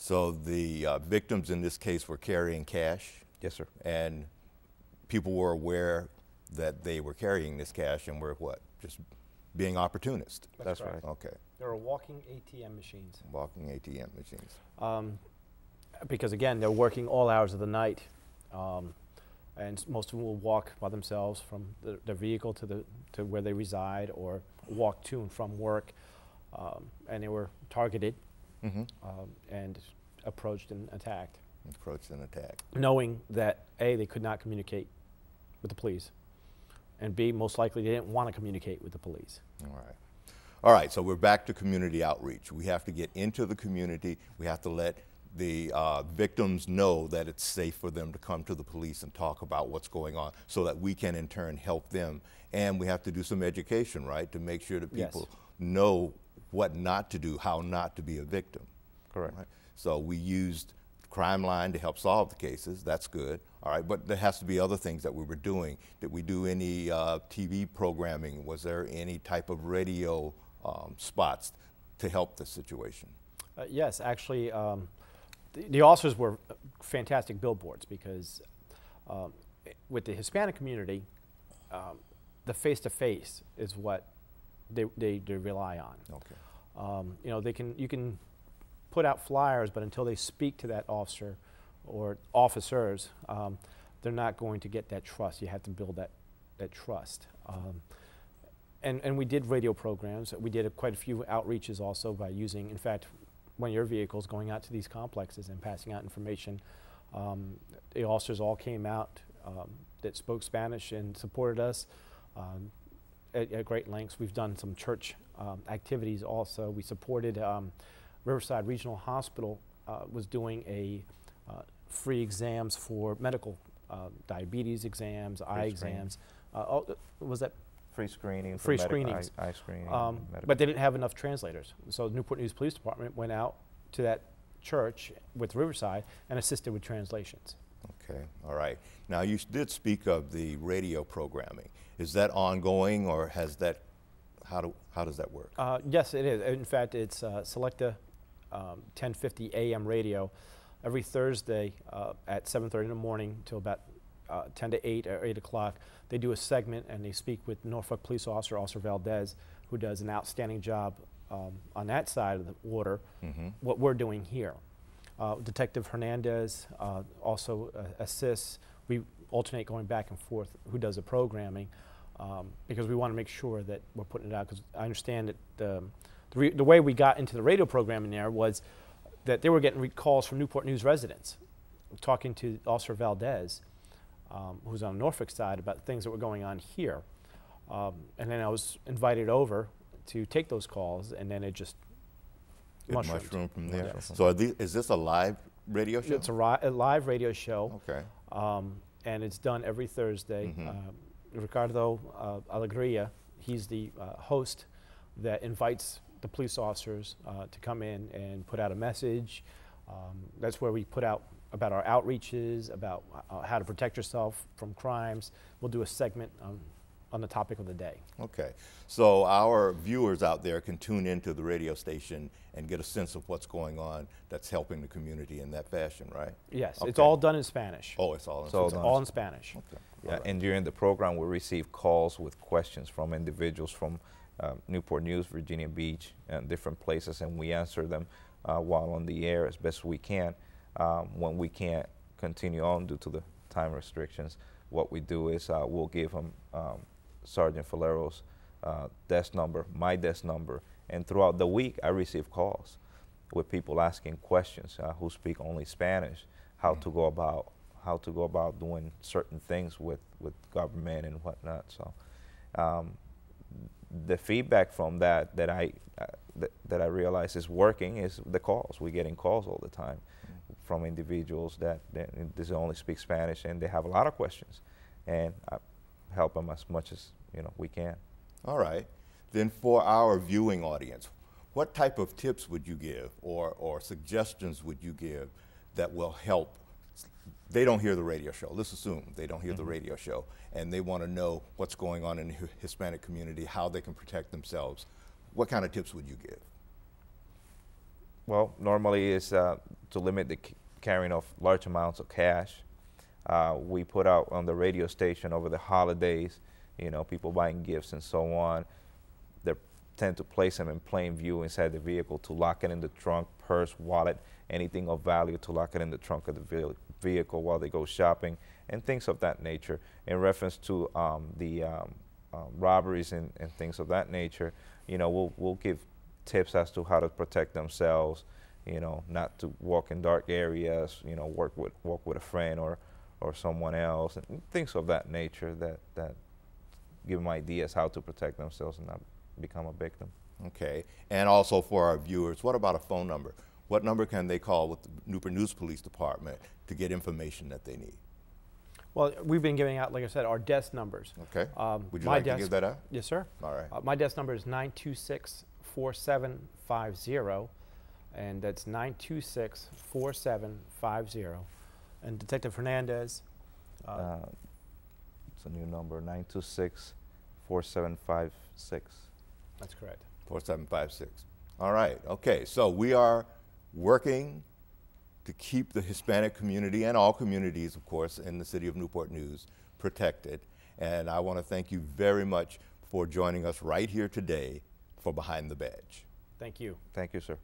So the victims in this case were carrying cash? Yes, sir. And people were aware that they were carrying this cash and were what? Just being opportunist? That's right. Okay. There are walking ATM machines. Walking ATM machines. Because again, they're working all hours of the night. And most of them will walk by themselves from their vehicle to where they reside, or walk to and from work. And they were targeted and approached and attacked. Approached and attacked. Knowing that A, they could not communicate with the police, and B, most likely they didn't want to communicate with the police. All right. All right, so we're back to community outreach. We have to get into the community. We have to let the victims know that it's safe for them to come to the police and talk about what's going on, so that we can in turn help them. And we have to do some education, right, to make sure that people know what not to do, how not to be a victim. Correct. Right? So we used Crime Line to help solve the cases. That's good. All right, but there has to be other things that we were doing. Did we do any TV programming? Was there any type of radio spots to help the situation? Yes, actually, the officers were fantastic billboards, because with the Hispanic community, the face-to-face is what they rely on. Okay. You know, you can put out flyers, but until they speak to that officer or officers, they're not going to get that trust. You have to build that trust. And we did radio programs. We did quite a few outreaches also by using, in fact, one of your vehicles going out to these complexes and passing out information. The officers all came out that spoke Spanish and supported us at great lengths. We've done some church activities also. We supported Riverside Regional Hospital was doing a free exams for medical diabetes exams, eye exams. Was that? Free screening. Free screenings. Eye screening. But they didn't have enough translators. So the Newport News Police Department went out to that church with Riverside and assisted with translations. Okay, all right. Now you did speak of the radio programming. Is that ongoing, or has that, how does that work? Yes, it is. In fact, it's Selecta 1050 AM radio every Thursday at 7:30 in the morning till about 10 to 8 or 8 o'clock. They do a segment and they speak with Norfolk Police Officer, Officer Valdez, who does an outstanding job on that side of the water, what we're doing here. Detective Hernandez also assists. We alternate going back and forth who does the programming, because we want to make sure that we're putting it out, because I understand that the way we got into the radio programming there was that they were getting calls from Newport News residents talking to Officer Valdez, who's on the Norfolk side, about things that were going on here. And then I was invited over to take those calls, and then it just mushroomed from there. Yes. So is this a live radio show? It's a live radio show. Okay. And it's done every Thursday. Ricardo Alegria, he's the host that invites the police officers to come in and put out a message. That's where we put out about our outreaches, about how to protect yourself from crimes. We'll do a segment on the topic of the day. Okay, so our viewers out there can tune into the radio station and get a sense of what's going on that's helping the community in that fashion, right? Yes, Okay. it's all done in Spanish. Oh, it's all in It's all Spanish. done. All in Spanish. Okay. Yeah, All right. and during the program, we receive calls with questions from individuals from Newport News, Virginia Beach, and different places, and we answer them while on the air as best we can. When we can't continue on due to the time restrictions, what we do is we'll give them Sergeant Falero's desk number, my desk number, and throughout the week I receive calls with people asking questions who speak only Spanish, how to go about doing certain things with government and whatnot. So the feedback from that I realize is working is the calls. We're getting calls all the time from individuals that they only speak Spanish, and they have a lot of questions, and I help them as much as we can. All right. Then for our viewing audience, what type of tips would you give or suggestions would you give that will help? They don't hear the radio show. Let's assume they don't hear the radio show, and they want to know what's going on in the Hispanic community, how they can protect themselves. What kind of tips would you give? Well, normally is to limit the carrying of large amounts of cash. We put out on the radio station over the holidays, you know, people buying gifts and so on. They tend to place them in plain view inside the vehicle, to lock it in the trunk, purse, wallet, anything of value, to lock it in the trunk of the vehicle while they go shopping, and things of that nature. In reference to the robberies and things of that nature, you know, we'll give tips as to how to protect themselves, you know, not to walk in dark areas, you know, walk with a friend or someone else, and things of that nature that give them ideas how to protect themselves and not become a victim. Okay, and also for our viewers, what about a phone number? What number can they call with the Newport News Police Department to get information that they need? Well, we've been giving out, like I said, our desk numbers. Okay. Would you like to give that out? Yes, sir. All right. My desk number is 926-4750, and that's 926-4750. And Detective Hernandez. It's a new number, 926-4756. That's correct. 4756. All right. Okay. So we are working to keep the Hispanic community and all communities, of course, in the city of Newport News protected. And I want to thank you very much for joining us right here today for Behind the Badge. Thank you. Thank you, sir.